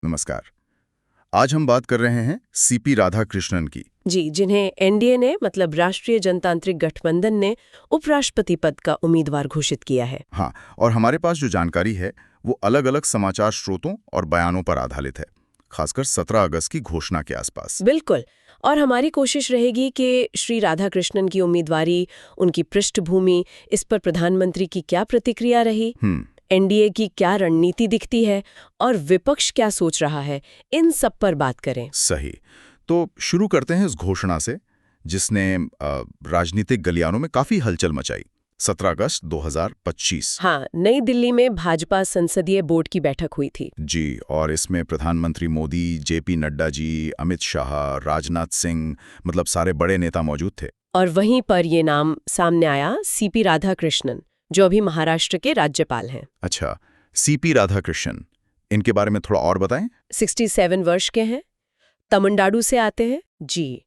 नमस्कार। आज हम बात कर रहे हैं सीपी राधाकृष्णन की। जी, जिन्हें एनडीए ने मतलब राष्ट्रीय जनतांत्रिक गठबंधन ने उपराष्ट्रपति पद का उम्मीदवार घोषित किया है। हाँ, और हमारे पास जो जानकारी है वो अलग-अलग समाचार स्रोतों और बयानों पर आधारित है, खासकर 17 अगस्त की घोषणा के आसपास। बिल्कुल। और हमारी कोशिश रहेगी कि श्री राधाकृष्णन की उम्मीदवारी, उनकी पृष्ठभूमि, इस पर प्रधानमंत्री की क्या प्रतिक्रिया रही, एनडीए की क्या रणनीति दिखती है और विपक्ष क्या सोच रहा है, इन सब पर बात करें। सही। तो शुरू करते हैं इस घोषणा से, जिसने राजनीतिक गलियारों में काफी हलचल मचाई। 17 अगस्त 2025। हाँ, नई दिल्ली में भाजपा संसदीय बोर्ड की बैठक हुई थी। जी, और इसमें प्रधानमंत्री मोदी, जेपी नड्डा जी, अमित शाह, राजनाथ सिंह, मतलब सारे बड़े नेता मौजूद थे। और वहीं पर ये नाम सामने आया, सीपी राधाकृष्णन, जो अभी महाराष्ट्र के राज्यपाल हैं। अच्छा, सीपी राधाकृष्णन, इनके बारे में थोड़ा और बताएं। 67 वर्ष के हैं, तमिलनाडु से आते हैं जी,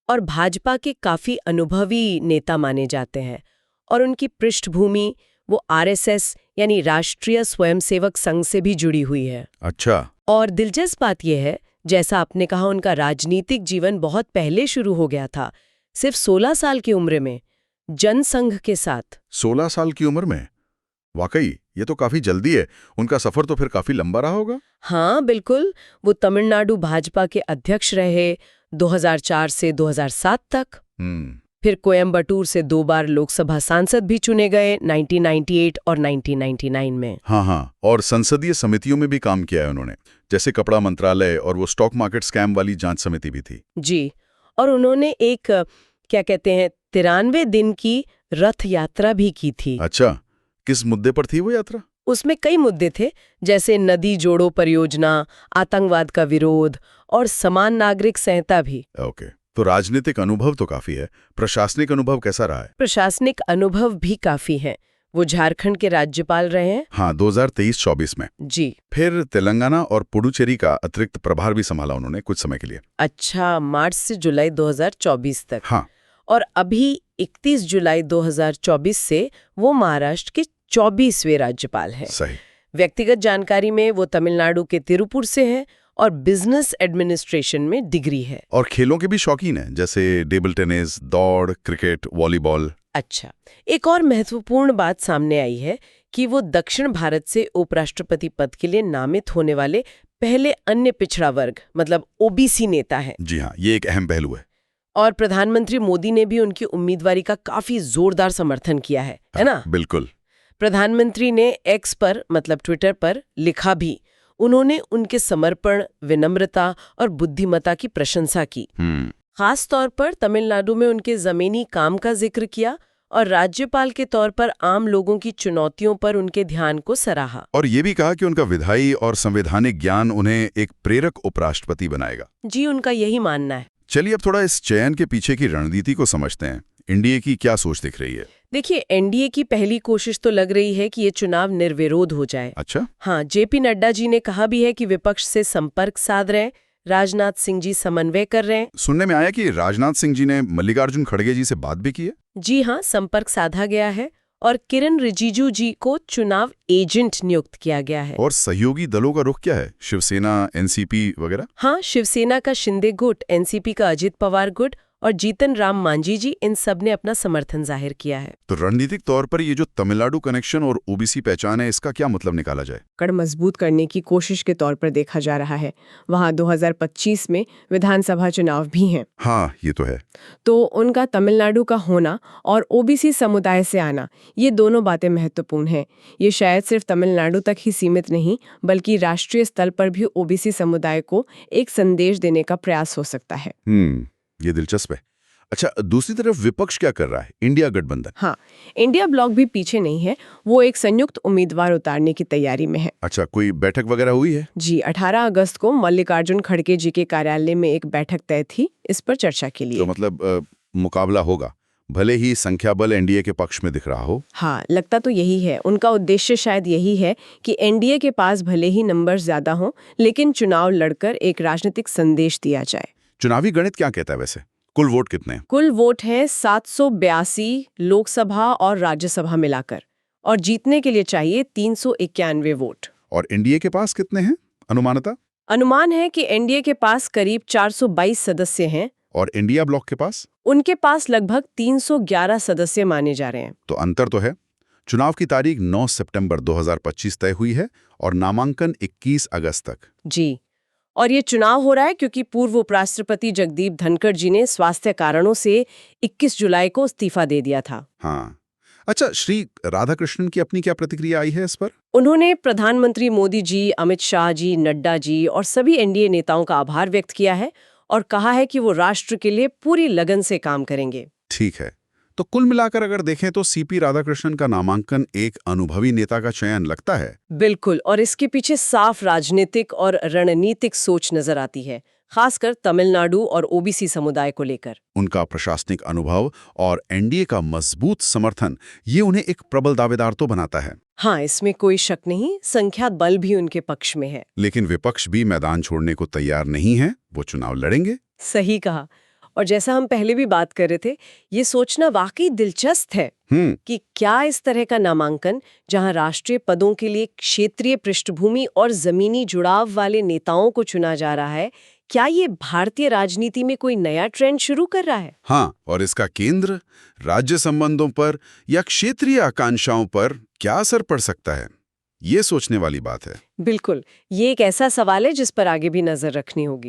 और भाजपा के काफी अनुभवी नेता माने जाते हैं। और उनकी पृष्ठभूमि वो आरएसएस यानी राष्ट्रीय स्वयंसेवक संघ से भी जुड़ी हुई है। अच्छा। और दिलचस्प बात यह है, जैसा आपने कहा, उनका राजनीतिक जीवन बहुत पहले शुरू हो गया था, सिर्फ 16 साल की उम्र में, जनसंघ के साथ। 16 साल की उम्र में? वाकई ये तो काफी जल्दी है। उनका सफर तो फिर काफी लंबा रहा होगा। हाँ बिल्कुल, वो तमिलनाडु भाजपा के अध्यक्ष रहे 2004 से 2007 तक। फिर कोयम्बटूर से 2 बार लोकसभा सांसद भी चुने गए, 1998 और 1999 में। हाँ, और संसदीय समितियों में भी काम किया है उन्होंने, जैसे कपड़ा मंत्रालय और वो स्टॉक मार्केट स्कैम वाली जांच समिति भी थी। जी, और उन्होंने एक क्या कहते हैं 93 दिन की रथ यात्रा भी की थी। अच्छा, किस मुद्दे पर थी वो यात्रा? उसमें कई मुद्दे थे, जैसे नदी जोड़ो परियोजना, आतंकवाद का विरोध और समान नागरिक संहिता भी। ओके, तो राजनीतिक अनुभव तो काफी है। प्रशासनिक अनुभव कैसा रहा है? प्रशासनिक अनुभव भी काफी है। वो झारखंड के राज्यपाल रहे हैं। हाँ, 2023-24 में। जी। फिर तेलंगाना और पुडुचेरी का अतिरिक्त प्रभार भी संभाला उन्होंने कुछ समय के लिए। अच्छा, मार्च से जुलाई 2024 तक। हाँ। और अभी 31 जुलाई 2024 से वो महाराष्ट्र के 24वें राज्यपाल हैं। सही। व्यक्तिगत जानकारी में वो तमिलनाडु के तिरुपुर से हैं और बिजनेस एडमिनिस्ट्रेशन में डिग्री है। और खेलों के भी शौकीन हैं, जैसे टेबल टेनिस, दौड़, क्रिकेट, वॉलीबॉल। अच्छा, एक और महत्वपूर्ण बात सामने आई है कि वो दक्षिण भारत से उपराष्ट्रपति पद के लिए नामित होने वाले पहले अन्य पिछड़ा वर्ग मतलब ओबीसी नेता हैं। जी हाँ, ये एक अहम पहलू है। और प्रधानमंत्री मोदी ने भी उनकी उम्मीदवारी का काफी जोरदार समर्थन किया है ना? बिल्कुल। प्रधानमंत्री ने एक्स पर मतलब ट्विटर पर लिखा भी, उन्होंने उनके समर्पण, विनम्रता और बुद्धिमत्ता की प्रशंसा की। खास तौर पर तमिलनाडु में उनके जमीनी काम का जिक्र किया और राज्यपाल के तौर पर आम लोगों की चुनौतियों पर उनके ध्यान को सराहा। और ये भी कहा कि उनका विधायी और संवैधानिक ज्ञान उन्हें एक प्रेरक उपराष्ट्रपति बनाएगा। जी, उनका यही मानना है। चलिए अब थोड़ा इस चयन के पीछे की रणनीति को समझते हैं। एनडीए की क्या सोच दिख रही है? देखिए, एनडीए की पहली कोशिश तो लग रही है कि ये चुनाव निर्विरोध हो जाए। अच्छा। हाँ, जेपी नड्डा जी ने कहा भी है कि विपक्ष से संपर्क साध रहे हैं, राजनाथ सिंह जी समन्वय कर रहे हैं। सुनने में आया कि राजनाथ सिंह जी ने मल्लिकार्जुन खड़गे जी से बात भी की है। जी हाँ, संपर्क साधा गया है और किरण रिजिजू जी को चुनाव एजेंट नियुक्त किया गया है। और सहयोगी दलों का रुख क्या है? शिवसेना, एनसीपी वगैरह? हाँ, शिवसेना का शिंदे गुट, एनसीपी का अजित पवार गुट और जीतन राम मांझी जी, इन सब ने अपना समर्थन जाहिर किया है। तो रणनीतिक तौर पर ये जो तमिलनाडु कनेक्शन और ओबीसी पहचान है, इसका क्या मतलब निकाला जाए? कड़ मजबूत करने की कोशिश के तौर पर देखा जा रहा है। वहाँ 2025 में विधानसभा चुनाव भी हैं। हाँ, ये तो है। तो उनका तमिलनाडु का होना और ओबीसी समुदाय से आना, ये दोनों बातें महत्वपूर्ण हैं। ये शायद सिर्फ तमिलनाडु तक ही सीमित नहीं, बल्कि राष्ट्रीय स्तर पर भी ओबीसी समुदाय को एक संदेश देने का प्रयास हो सकता है। ये दिलचस्प है। अच्छा, दूसरी तरफ विपक्ष क्या कर रहा है? इंडिया गठबंधन। हाँ, इंडिया ब्लॉक भी पीछे नहीं है। वो एक संयुक्त उम्मीदवार उतारने की तैयारी में है। अच्छा, कोई बैठक वगैरह हुई है? जी, 18 अगस्त को मल्लिकार्जुन खड़गे जी के कार्यालय में एक बैठक तय थी इस पर चर्चा के लिए। तो मतलब मुकाबला होगा, भले ही संख्या बल एनडीए के पक्ष में दिख रहा हो। हाँ, लगता तो यही है। उनका उद्देश्य शायद यही है कि एनडीए के पास भले ही नंबर ज्यादा हों, लेकिन चुनाव लड़कर एक राजनीतिक संदेश दिया जाए। चुनावी गणित क्या कहता है वैसे? कुल वोट कितने हैं? कुल वोट है 782 लोकसभा और राज्यसभा मिलाकर, और जीतने के लिए चाहिए 391 वोट। और एनडीए के पास कितने हैं अनुमानतः? अनुमान है कि एनडीए के पास करीब 422 सदस्य हैं। और इंडिया ब्लॉक के पास? उनके पास लगभग 311 सदस्य माने जा रहे हैं। तो अंतर तो है। चुनाव की तारीख 9 सितंबर 2025 तय हुई है और नामांकन 21 अगस्त तक। जी, और ये चुनाव हो रहा है क्योंकि पूर्व उपराष्ट्रपति जगदीप धनखड़ जी ने स्वास्थ्य कारणों से 21 जुलाई को इस्तीफा दे दिया था। हाँ। अच्छा, श्री राधाकृष्णन की अपनी क्या प्रतिक्रिया आई है इस पर? उन्होंने प्रधानमंत्री मोदी जी, अमित शाह जी, नड्डा जी और सभी एनडीए नेताओं का आभार व्यक्त किया है और कहा है कि वो राष्ट्र के लिए पूरी लगन से काम करेंगे। ठीक है। तो कुल मिलाकर अगर देखें तो सीपी राधाकृष्णन का नामांकन एक अनुभवी नेता का चयन लगता है। बिल्कुल, और इसके पीछे साफ राजनीतिक और रणनीतिक सोच नजर आती है, खासकर तमिलनाडु और ओबीसी समुदाय को लेकर। उनका प्रशासनिक अनुभव और एनडीए का मजबूत समर्थन ये उन्हें एक प्रबल दावेदार तो बनाता है। हाँ, इसमें कोई शक नहीं, संख्या बल भी उनके पक्ष में है। लेकिन विपक्ष भी मैदान छोड़ने को तैयार नहीं है, वो चुनाव लड़ेंगे। सही कहा। और जैसा हम पहले भी बात कर रहे थे, ये सोचना वाकई दिलचस्प है कि क्या इस तरह का नामांकन, जहां राष्ट्रीय पदों के लिए क्षेत्रीय पृष्ठभूमि और जमीनी जुड़ाव वाले नेताओं को चुना जा रहा है, क्या ये भारतीय राजनीति में कोई नया ट्रेंड शुरू कर रहा है? हाँ, और इसका केंद्र, राज्य संबंधों पर या क्षेत्रीय आकांक्षाओं पर क्या असर पड़ सकता है, ये सोचने वाली बात है। बिल्कुल, ये एक ऐसा सवाल है जिस पर आगे भी नजर रखनी होगी।